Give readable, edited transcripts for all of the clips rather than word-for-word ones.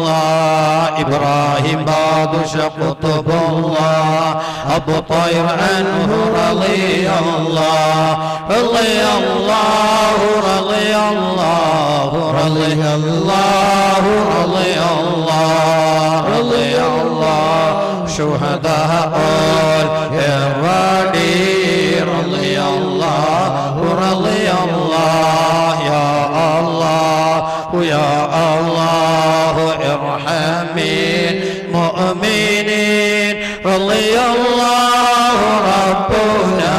الله إبراهيم بادش قطب الله أبو طير عنه رضي الله رضي الله رضي الله رضي الله رضي الله رضي الله شهداء الوادي رضي الله رضي الله يا الله يا الله ارحمين مؤمنين رضي الله ربنا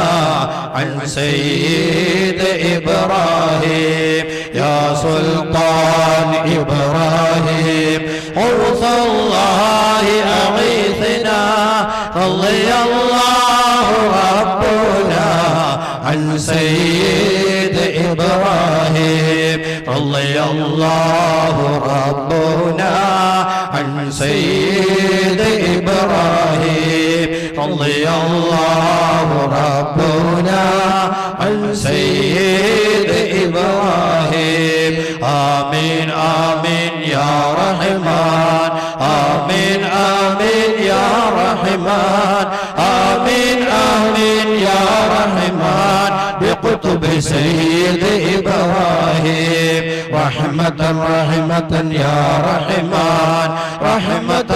عن سيد إبراهيم يا سلطان إبراهيم غوث الله أغيثنا رضي الله ربنا عن سيد إبراهيم رضي الله ربنا عن سيد إبراهيم رضي الله ربنا عن سيد إبراهيم آمين آمين يا رحمن آمين آمين يا رحمن آمين آمين يا رحمن بقطب سيد إبراهيم رحمة رحمة يا رحمن رحمة